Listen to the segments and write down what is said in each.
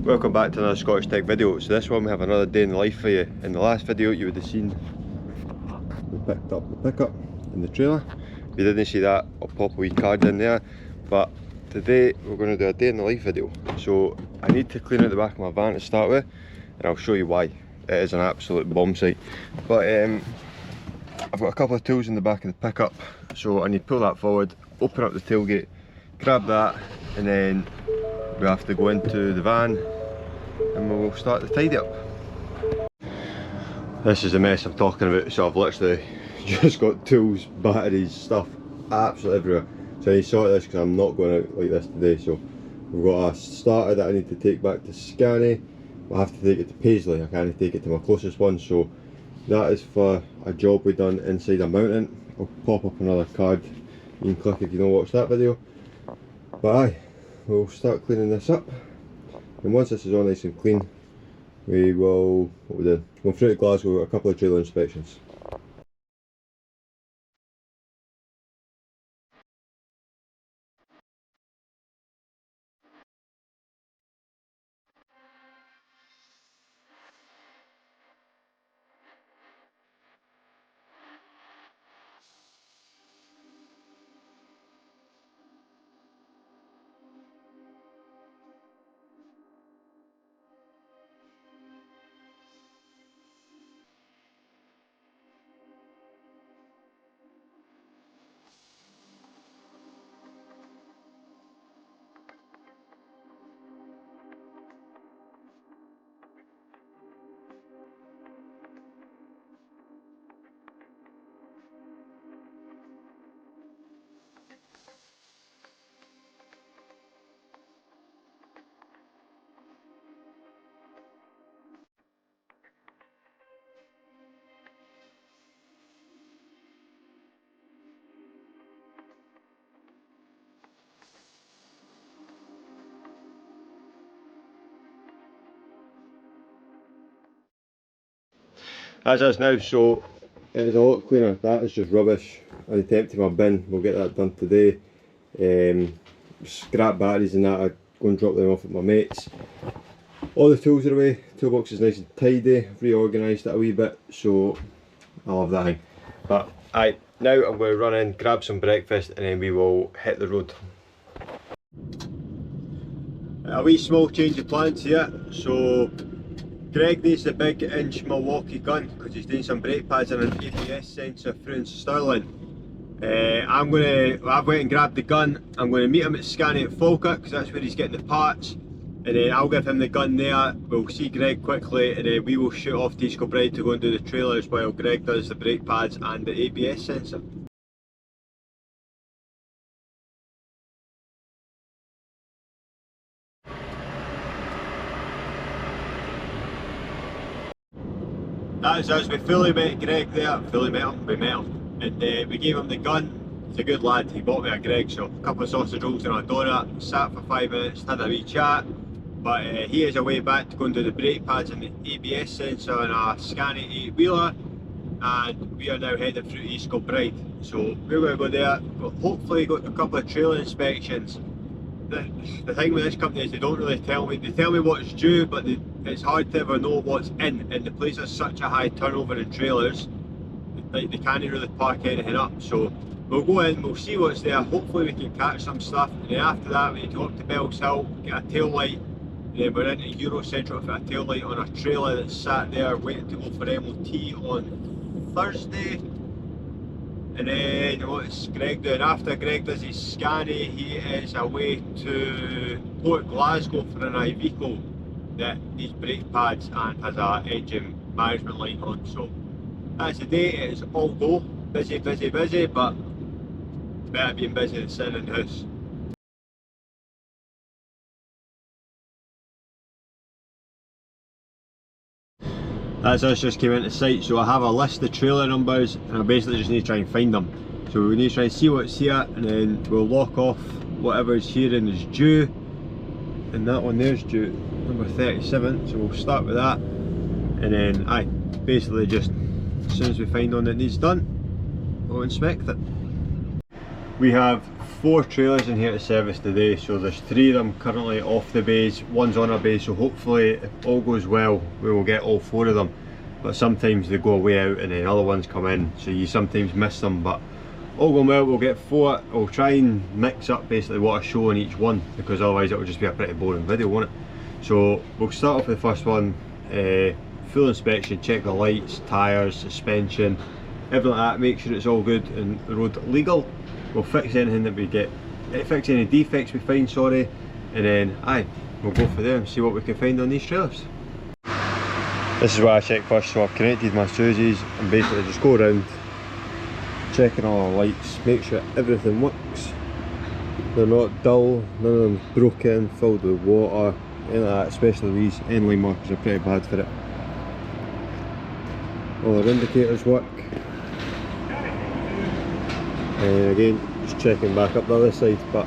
Welcome back to another Scottish Tech video. So this one we have another day in the life for you. In the last video you would have seen we picked up the pickup in the trailer. If you didn't see that, I'll pop a wee card in there. But today we're going to do a day in the life video. So I need to clean out the back of my van to start with, and I'll show you why. It is an absolute bomb site. But I've got a couple of tools in the back of the pickup, so I need to pull that forward, open up the tailgate, grab that, and then we have to go into the van and we'll start the tidy up. This is the mess I'm talking about, so I've literally just got tools, batteries, stuff absolutely everywhere. So I need to sort this because I'm not going out like this today. So we've got a starter that I need to take back to Scanie. I have to take it to Paisley, I can't take it to my closest one, so that is for a job we done inside a mountain. I'll pop up another card, you can click if you don't watch that video. But aye, we'll start cleaning this up, and once this is all nice and clean, we will, what we do, going through to Glasgow, we've got a couple of trailer inspections. As is now, so it is a lot cleaner. That is just rubbish. I need to empty my bin, we'll get that done today. Scrap batteries and that, I go and drop them off at my mates. All the tools are away, toolbox is nice and tidy, I've reorganised it a wee bit, so I love that thing. But aye, now I'm going to run in, grab some breakfast, and then we will hit the road. A wee small change of plans here. So Greg needs the big inch Milwaukee gun because he's doing some brake pads and an ABS sensor through in Stirling. I've went and grabbed the gun. I'm going to meet him at Scanie at Falkirk because that's where he's getting the parts, and then I'll give him the gun there. We'll see Greg quickly, and then we will shoot off to East Kilbride to go and do the trailers while Greg does the brake pads and the ABS sensor. That is us, we fully met Greg there, we met him, and we gave him the gun. He's a good lad, he bought me a Greg, so a couple of sausage rolls and a donut, sat for 5 minutes, had a wee chat, but he is away back to go and do the brake pads and the ABS sensor on a Scanie 8-wheeler, and we are now heading through East Kilbride. So we're going to go there, we'll hopefully go to a couple of trailer inspections. The thing with this company is they don't really tell me, they tell me what's due, but it's hard to ever know what's in, and the place has such a high turnover in trailers, like they can't really park anything up. So we'll go in, we'll see what's there, hopefully we can catch some stuff, and then after that we need to go up to Bell's Hill, get a tail light, and then we're into Euro Central to fit a tail light on a trailer that's sat there waiting to go for MOT on Thursday. And then what's Greg doing? After Greg does his Scanie, he is away to Port Glasgow for an Iveco that needs brake pads and has a engine management light on. So that's the day, it is all go. Busy, busy, busy, but better being busy than sitting in the house. That's us just came into sight, so I have a list of trailer numbers and I basically just need to try and find them. So we need to try and see what's here, and then we'll lock off whatever's here and is due. And that one there's due number 37, so we'll start with that. And then aye, basically just as soon as we find one that needs done, we'll inspect it. We have 4 trailers in here to service today, so there's 3 of them currently off the bays, one's on our bay, so hopefully if all goes well we will get all 4 of them. But sometimes they go away out and then other ones come in, so you sometimes miss them, but all going well we'll get 4. I'll try and mix up basically what I show on each one, because otherwise it will just be a pretty boring video, won't it? So we'll start off with the first one, full inspection, check the lights, tyres, suspension, everything like that, make sure it's all good and the road legal. We'll fix anything that we get, fix any defects we find, sorry, and then we'll go for there and see what we can find on these trailers. This is what I check first, so I've connected my fuses and basically just go around checking all our lights, make sure everything works, they're not dull, none of them broken, filled with water, anything like that, especially these end line markers are pretty bad for it. All our indicators work. And again, just checking back up the other side, but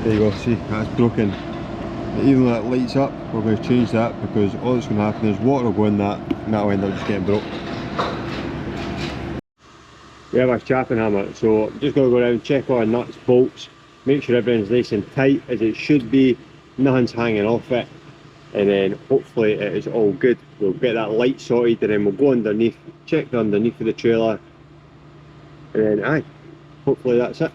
there you go, see, that's broken. But even though that lights up, we're going to change that, because all that's going to happen is water will go in that and that'll end up just getting broke. We have our chapping hammer, so I'm just going to go around, check all our nuts, bolts, make sure everything's nice and tight as it should be, nothing's hanging off it, and then hopefully it is all good. We'll get that light sorted and then we'll go underneath, check the underneath of the trailer, and then hopefully that's it.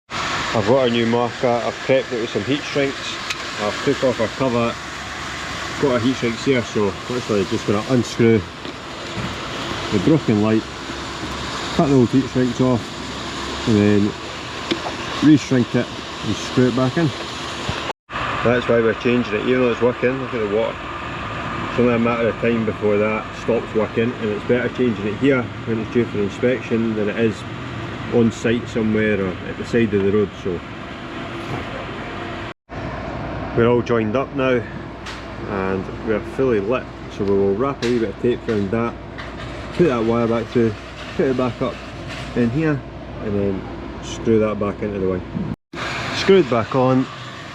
I've got our new marker, I've prepped it with some heat shrinks, I've took off our cover, got our heat shrinks here, so literally just going to unscrew the broken light, cut the old heat shrinks off, and then re-shrink it and screw it back in. That's why we're changing it, even though it's working. Look at the water. It's only a matter of time before that stops working, and it's better changing it here when it's due for inspection than it is on site somewhere or at the side of the road. So we're all joined up now and we're fully lit, so we will wrap a wee bit of tape around that, put that wire back through, put it back up in here, and then screw that back into the wing. Screwed back on,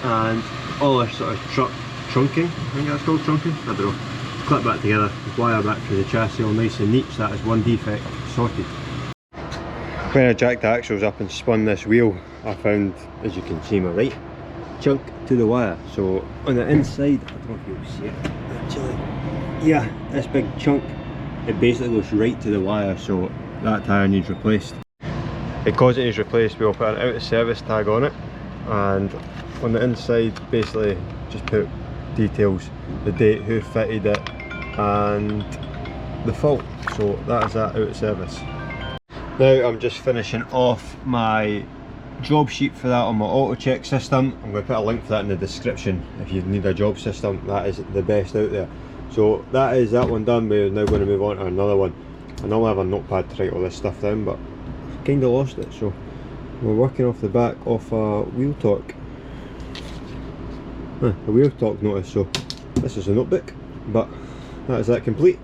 and all this sort of trunking, I think that's called trunking, I don't know, clip that together, wire back through the chassis all nice and neat, so that is one defect sorted. When I jacked the axles up and spun this wheel, I found, as you can see my right, chunk to the wire. So on the inside, I don't know if you'll see it actually, yeah, this big chunk, it basically goes right to the wire, so that tyre needs replaced. Because it needs replaced, we'll put an out of service tag on it, and on the inside basically just put details, the date, who fitted it, and the fault. So that is that out of service. Now I'm just finishing off my job sheet for that on my auto check system. I'm going to put a link for that in the description if you need a job system. That is the best out there. So that is that one done. We're now going to move on to another one. I normally have a notepad to write all this stuff down, but I kind of lost it, so we're working off the back of a wheel torque. A wheel torque notice, so this is a notebook, but that is that complete,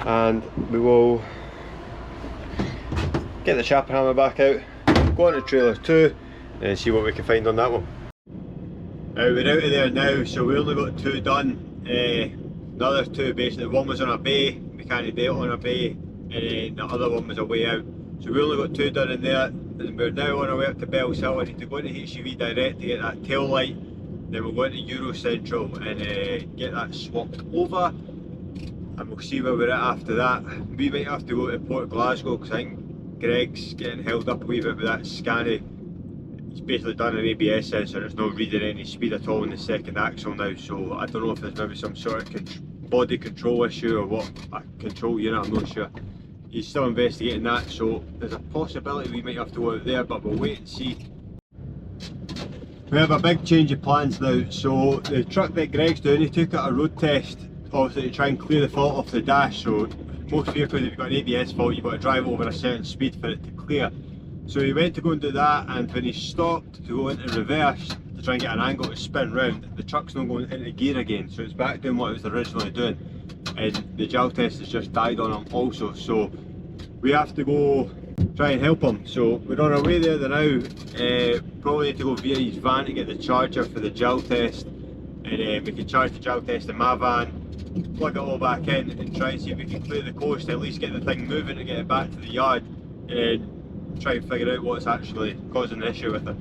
and we will get the chapping hammer back out, go on to trailer 2 and see what we can find on that one. We're out of there now, so we only got 2 done. The other 2 basically, one was on a bay, we can't do it on a bay, and then the other one was a way out. So we only got 2 done in there, and we're now on our way up to Bell's Hill. I need to go into HGV Direct to get that tail light, then we'll go into Euro Central and get that swapped over, and we'll see where we're at after that. We might have to go to Port Glasgow, because I think Greg's getting held up a wee bit with that scanny. He's basically done an ABS sensor, it's not reading any speed at all in the second axle now, so I don't know if there's maybe some sort of body control issue or what, a control unit, I'm not sure. He's still investigating that, so there's a possibility we might have to go out there, but we'll wait and see. We have a big change of plans now. So the truck that Greg's doing, he took out a road test, obviously to try and clear the fault off the dash. So most vehicles, if you've got an ABS fault, you've got to drive over a certain speed for it to clear. So he went to go and do that, and when he stopped to go into reverse to try and get an angle to spin round, the truck's not going into gear again, so it's back doing what it was originally doing, and the gel test has just died on him also. So we have to go try and help him. So we're on our way there now. Probably need to go via his van to get the charger for the gel test, and we can charge the gel test in my van, plug it all back in and try and see if we can clear the coast, at least get the thing moving to get it back to the yard, and try and figure out what's actually causing the issue with it.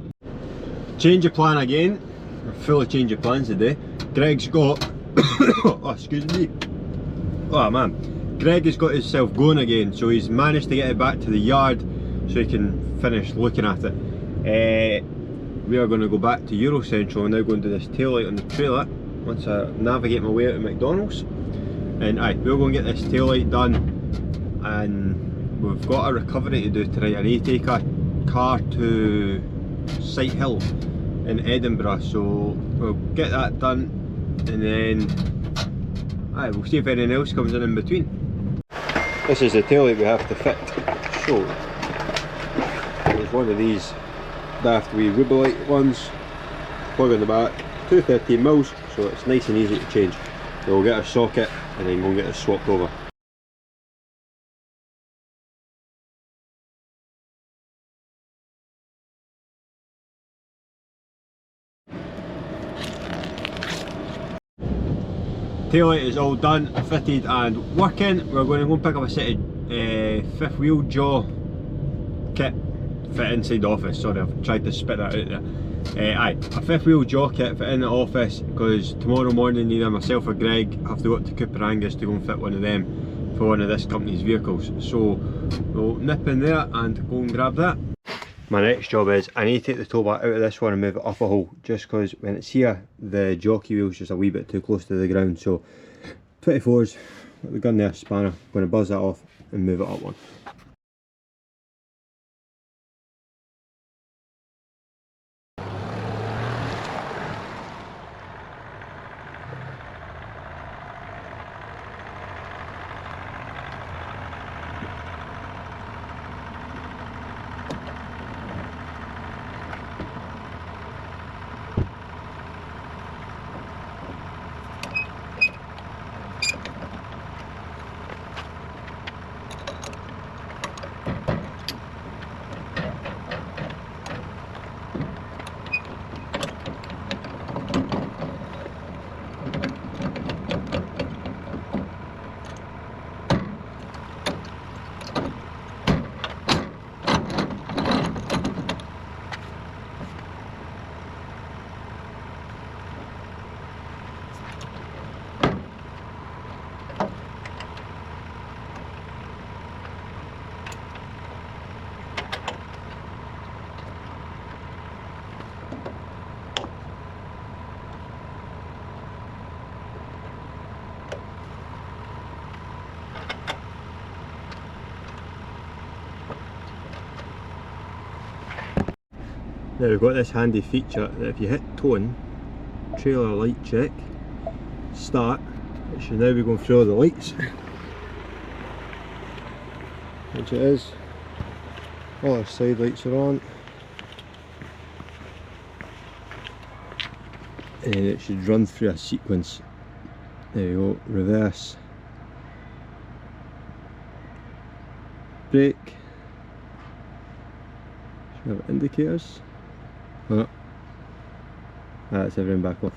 Change of plan again. We're full of change of plans today. Greg's got oh, excuse me. Oh man. Greg has got himself going again, so he's managed to get it back to the yard so he can finish looking at it. We are going to go back to Eurocentral and now go into this taillight on the trailer once I navigate my way out of McDonald's. And we're going to get this taillight done, and we've got a recovery to do tonight. I need to take a car to Sight Hill in Edinburgh, so we'll get that done and then we'll see if anything else comes in between. This is the taillight we have to fit. So there's one of these daft wee Rubelite ones, plug in the back, 213mm, so it's nice and easy to change. So we'll get our socket and then we'll get it swapped over. Taillight is all done, fitted and working. We're going to go and pick up a set of fifth wheel jaw kit, fit inside the office. Sorry, I've tried to spit that out there. A fifth wheel jaw kit fit in the office, because tomorrow morning either myself or Greg have to go up to Cooper Angus to go and fit one of them for one of this company's vehicles. So we'll nip in there and go and grab that. My next job is I need to take the tow bar out of this one and move it up a hole, just because when it's here the jockey wheel's just a wee bit too close to the ground. So 24s, got the gun there, spanner, going to buzz that off and move it up one. Now we've got this handy feature that if you hit tone, trailer light check, start, it should now be going through all the lights, which it is. All our side lights are on, and it should run through a sequence. There you go, reverse, brake, should have indicators. Oh, that's everything back off.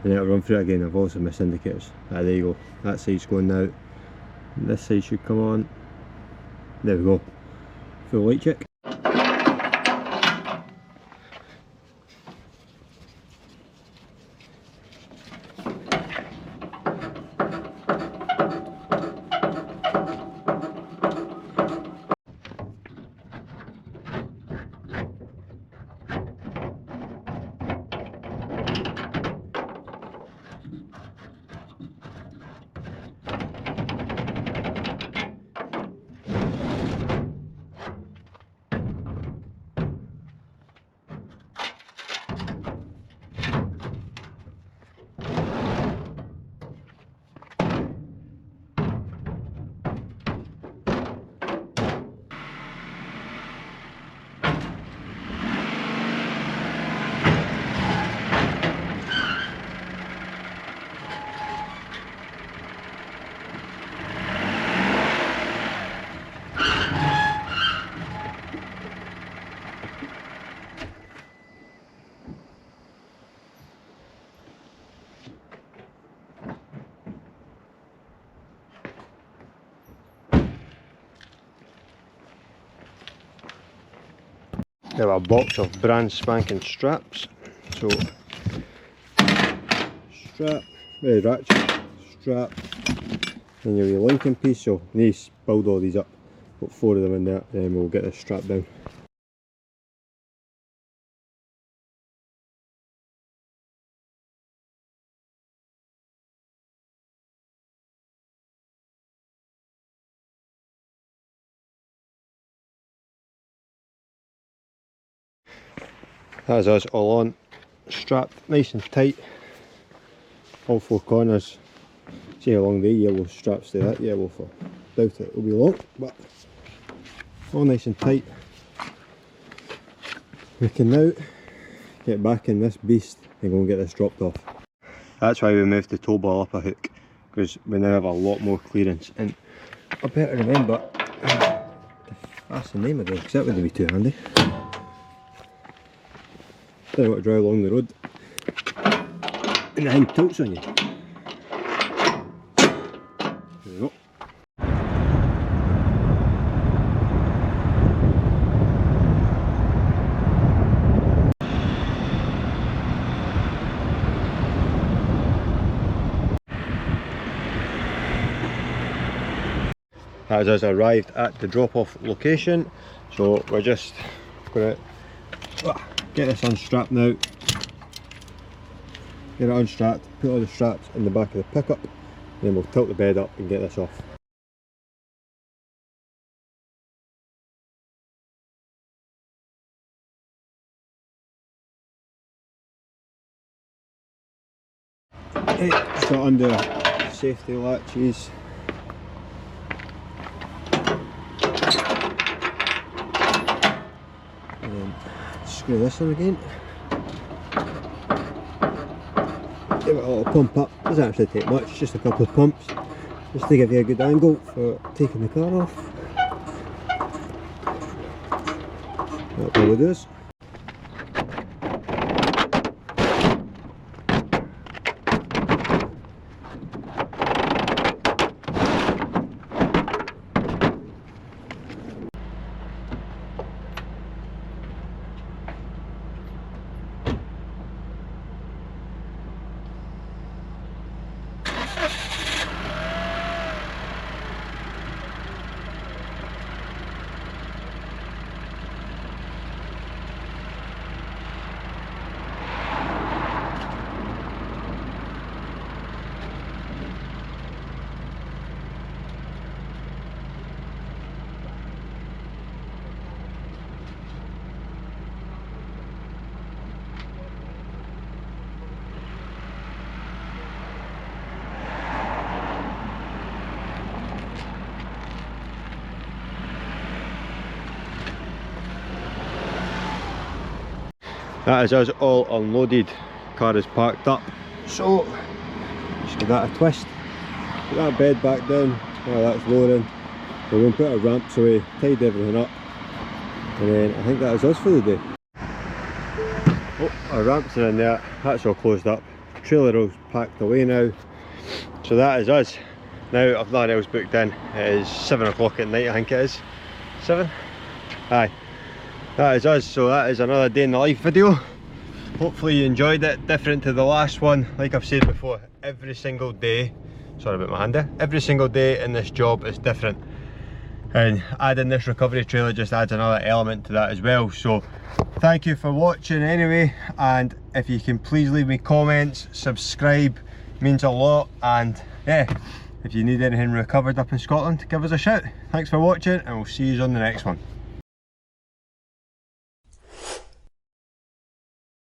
And then it'll run through it again. I've also missed indicators. There you go. That side's going now. This side should come on. There we go. Full light check. have a box of brand spanking straps. So strap, ratchet, strap, and your linking piece. So you need to build all these up. Put 4 of them in there, and then we'll get this strap down. That's us all on, strapped nice and tight, all 4 corners. See how long the yellow straps stay that yellow for. Doubt it will be long, but all nice and tight. We can now get back in this beast and go and get this dropped off. That's why we moved the tow ball up a hook, because we now have a lot more clearance. And I better remember, that's the name again, because that would be too handy. Then I want to drive along the road and the thing tilts on you. There we go. That has arrived at the drop-off location, so we're just going to get this unstrapped now. Get it unstrapped, put all the straps in the back of the pickup, and then we'll tilt the bed up and get this off. Okay, so under safety latches. And then screw this in again. Give it a little pump up. Doesn't actually take much, just a couple of pumps, just to give you a good angle for taking the car off. That probably does. That is us all unloaded, car is parked up, so just give that a twist, put that bed back down while that's lowering. We're going to put our ramps away, tied everything up, and then I think that is us for the day. Oh, our ramps are in there, that's all closed up, trailer all packed away now, so that is us. Now I've nothing else booked in, it is 7 o'clock at night I think it is, 7? Aye. That is us, so that is another day in the life video. Hopefully you enjoyed it, different to the last one. Like I've said before, every single day, sorry about my hand there, every single day in this job is different. And adding this recovery trailer just adds another element to that as well. So thank you for watching anyway, and if you can please leave me comments, subscribe, means a lot. And yeah, if you need anything recovered up in Scotland, give us a shout. Thanks for watching, and we'll see you on the next one.